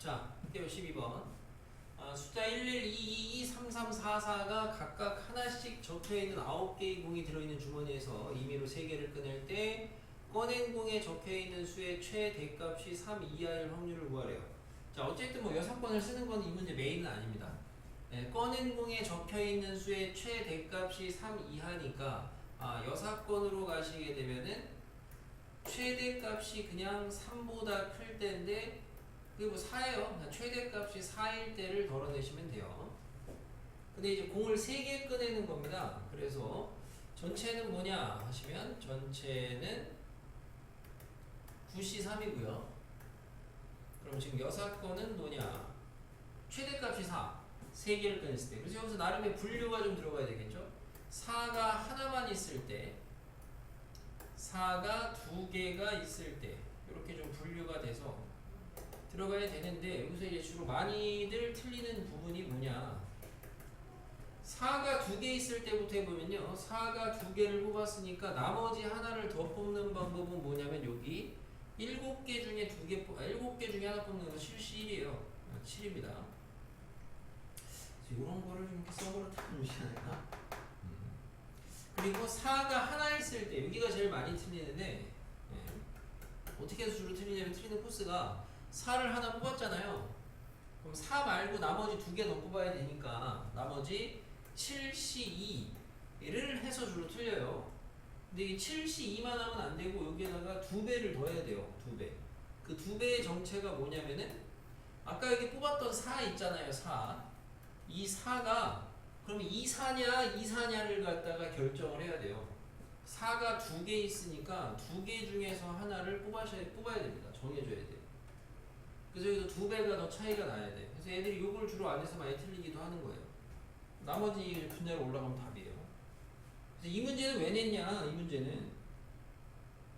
자, 볼게요. 12번. 숫자 11223344가 각각 하나씩 적혀있는 9개의 공이 들어있는 주머니에서 임의로 3개를 꺼낼 때 꺼낸 공에 적혀있는 수의 최대값이 3 이하일 확률을 구하래요. 자, 어쨌든 뭐 6번을 쓰는 건 이 문제 메인은 아닙니다. 네, 꺼낸 공에 적혀있는 수의 최대값이 3 이하니까 6건으로 가시게 되면은 최대값이 그냥 3보다 클 때인데 그게 뭐 4예요. 그냥 최대값이 4일 때를 덜어내시면 돼요. 근데 이제 공을 3개 꺼내는 겁니다. 그래서 전체는 뭐냐 하시면 전체는 9C3이고요. 그럼 지금 6건은 뭐냐? 최대값이 4. 3개를 꺼냈을 때. 그래서 여기서 나름의 분류가 좀 들어가야 되겠죠? 4가 하나만 있을 때 4가 2개가 있을 때 이렇게 좀 분류가 돼서 들어가야 되는데 여기서 이제 주로 많이들 틀리는 부분이 뭐냐 4가 2개 있을 때부터 해보면요 4가 2개를 뽑았으니까 나머지 하나를 더 뽑는 방법은 뭐냐면 여기 7개 중에 7개 중에 하나 뽑는 거 7C1이에요 7입니다 이런 거를 좀 이렇게 써보러 타무시하니까 그리고 4가 하나 있을 때 여기가 제일 많이 틀리는데 어떻게 해서 주로 틀리냐면 틀리는 코스가 4를 하나 뽑았잖아요. 그럼 4 말고 나머지 2개 더 뽑아야 되니까 나머지 7C2를 해서 주로 틀려요. 근데 이 7C2만 하면 안 되고 여기에다가 2배를 더 해야 돼요. 2배. 그 2배의 정체가 뭐냐면은 아까 여기 뽑았던 4 있잖아요. 4. 이 4가 그럼 2사냐 2사냐를 갖다가 결정을 해야 돼요. 4가 2개 있으니까 2개 중에서 하나를 뽑아야 됩니다. 정해줘야 돼요. 그래서 여기서 2배가 더 차이가 나야 돼. 그래서 애들이 요걸 주로 안 해서 많이 틀리기도 하는 거예요. 나머지 분야로 올라가면 답이에요. 그래서 이 문제는 왜 냈냐? 이 문제는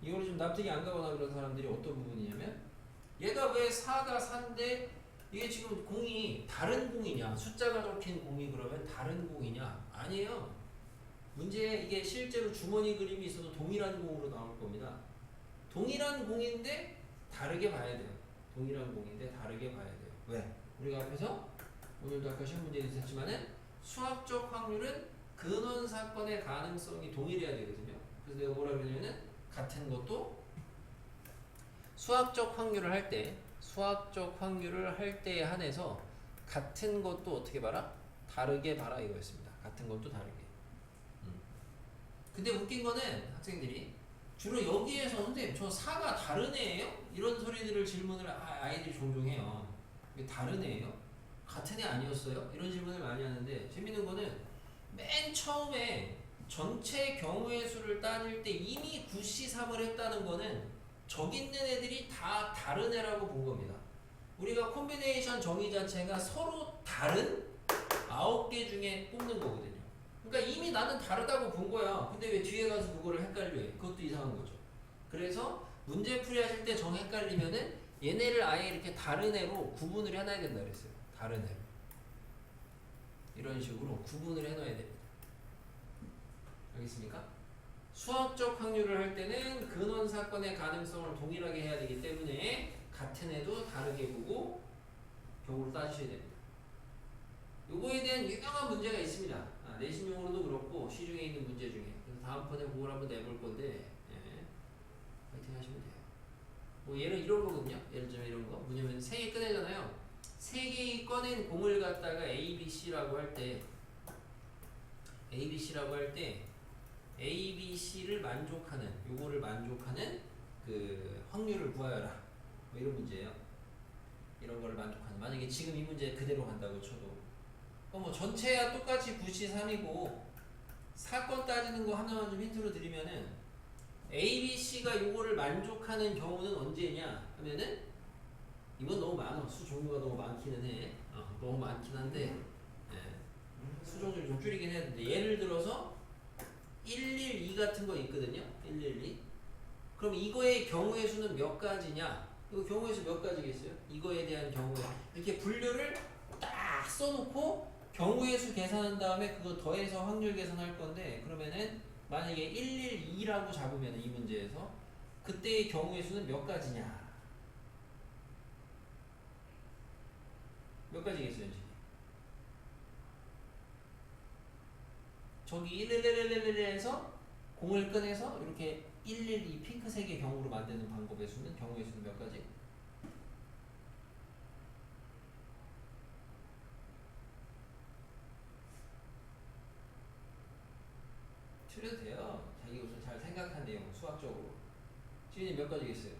이거를 좀 납득이 안 가거나 그런 사람들이 어떤 부분이냐면 얘가 왜 4가 4인데 이게 지금 공이 다른 공이냐? 숫자가 적힌 공이 그러면 다른 공이냐? 아니에요. 문제에 이게 실제로 주머니 그림이 있어도 동일한 공으로 나올 겁니다. 동일한 공인데 다르게 봐야 돼요. 동일한 공인데 다르게 봐야 돼요. 왜? 우리가 앞에서 오늘도 아까 시험 문제에 있었지만은 수학적 확률은 근원 사건의 가능성이 동일해야 되거든요. 그래서 내가 뭐라 그러냐면은 같은 것도 수학적 확률을 할 때에 한해서 같은 것도 어떻게 봐라? 다르게 봐라 이거였습니다. 같은 것도 다르게. 근데 웃긴 거는 학생들이 주로 여기에서 선생님 저 4가 다른 애예요? 이런 소리들을 질문을 아이들이 종종 해요. 이게 다른 애예요? 같은 애 아니었어요? 이런 질문을 많이 하는데 재밌는 거는 맨 처음에 전체 경우의 수를 따질 때 이미 9C3을 했다는 거는 저기 있는 애들이 다 다른 애라고 본 겁니다. 우리가 콤비네이션 정의 자체가 서로 다른 9개 중에 뽑는 거거든요. 그러니까 이미 나는 다르다고 본 거야. 근데 왜 뒤에 가서 그거를 헷갈려 해? 그것도 이상한 거죠. 그래서 문제 풀이 하실 때 정 헷갈리면은 얘네를 아예 이렇게 다른 애로 구분을 해놔야 된다 그랬어요. 다른 애로. 이런 식으로 구분을 해놔야 됩니다. 알겠습니까? 수학적 확률을 할 때는 근원 사건의 가능성을 동일하게 해야 되기 때문에 같은 애도 다르게 보고 경우를 따지셔야 됩니다. 요거에 대한 유명한 문제가 있습니다. 내신용으로도 그렇고 시중에 있는 문제 중에. 그래서 다음번에 그걸 한번 내볼 건데 파이팅 하시면 돼요. 뭐 예를 이런 거거든요. 예를 들면 이런 거. 뭐냐면 3개 꺼내잖아요. 3개의 꺼낸 공을 갖다가 A, B, C라고 할 때 A, B, C를 만족하는 요거를 만족하는 그 확률을 구하여라. 뭐 이런 문제예요. 이런 거를 만족하는. 만약에 지금 이 문제 그대로 간다고 쳐도 뭐 전체야 똑같이 9C3이고 사건 따지는 거 하나만 좀 힌트로 드리면은 A, B, C가 요거를 만족하는 경우는 언제냐 하면은 이건 너무 많아. 수 종류가 너무 많기는 해. 너무 많긴 한데 수 종류를 좀 줄이긴 해야 되는데 예를 들어서 112 같은 거 있거든요. 112 그럼 이거의 경우의 수는 몇 가지냐 이거 경우의 수 몇 가지겠어요? 이거에 대한 경우에 이렇게 분류를 딱 써놓고 경우의 수 계산한 다음에 그거 더해서 확률 계산할 건데 그러면은 만약에 112라고 잡으면 이 문제에서 그때의 경우의 수는 몇 가지냐 저기 11111에서 공을 꺼내서 이렇게 112 핑크색의 경우로 만드는 방법의 수는 경우의 수는 몇 가지? 틀려도 돼요. 자기 우선 잘 생각한 내용 수학적으로. 지은이 몇 가지겠어요?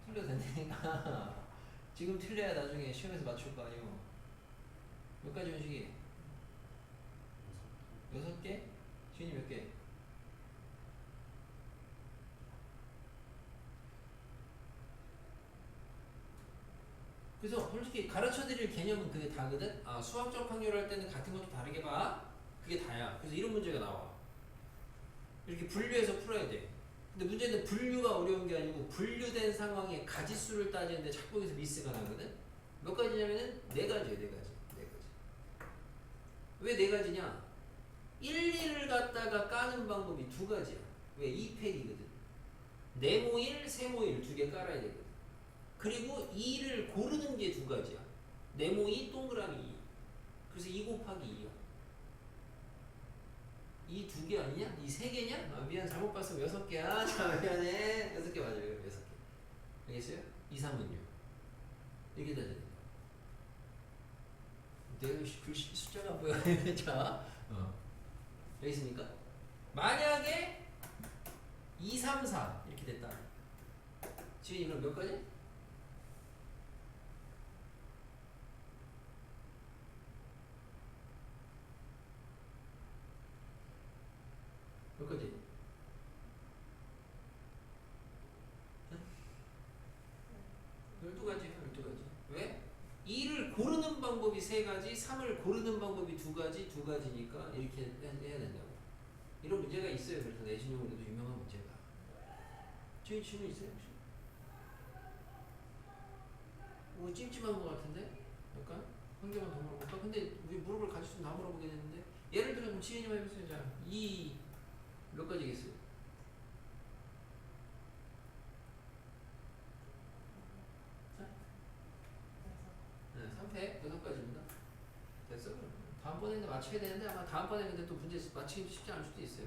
틀려도 된다니까. 지금 틀려야 나중에 시험에서 맞출 거 아니에요. 몇 가지 원식이? 6개? 지은이 몇 개? 그래서 솔직히 가르쳐 드릴 개념은 그게 다거든? 아, 수학적 확률 할 때는 같은 것도 다르게 봐. 그게 다야. 그래서 이런 문제가 나와. 이렇게 분류해서 풀어야 돼. 근데 문제는 분류가 어려운 게 아니고 분류된 상황에 가지수를 따지는데 자꾸 여기서 미스가 나거든? 몇 가지냐면은 네 가지예요, 네 가지. 네 가지. 왜 네 가지냐? 1, 2를 갖다가 까는 방법이 두 가지야. 왜? 2팩이거든. 네모 1, 세모 1 두 개 깔아야 되거든. 그리고 2를 고르는 게 두 가지야. 네모 2, 동그라미 2. 그래서 2 곱하기 2야. 이 두 개 아니냐? 이 세 개냐? 아, 미안, 잘못 봤어. 6개야. 자, 미안해. 6개 맞아요. 6개. 알겠어요? 2, 3은 6. 이렇게 다 되는 거야. 내가 글씨 숫자가 안 보여. 자, 알겠습니까? 만약에 2, 3, 4 이렇게 됐다. 지금 이건 몇 가지? 몇 가지? 12가지, 12가지. 왜? 2를 고르는 방법이 세 가지, 3을 고르는 방법이 두 가지, 두 가지니까 이렇게 해야 된다고. 이런 문제가 있어요. 그래서 내신용으로도 유명한 문제가. 저희 질문 있어요, 혹시? 뭐 찜찜한 것 같은데? 약간? 한 개만 더 물어볼까? 근데 우리 물어볼 가지수는 다 물어보겠는데? 예를 들어, 좀 지혜님 해보세요. 자, 이 몇 가지겠어요? 네, 3패 6가지입니다. 됐어? 다음번에는 맞춰야 되는데 아마 다음번에 근데 또 문제 맞히기 쉽지 않을 수도 있어요.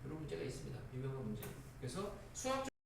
이런 문제가 있습니다. 유명한 문제. 그래서 수학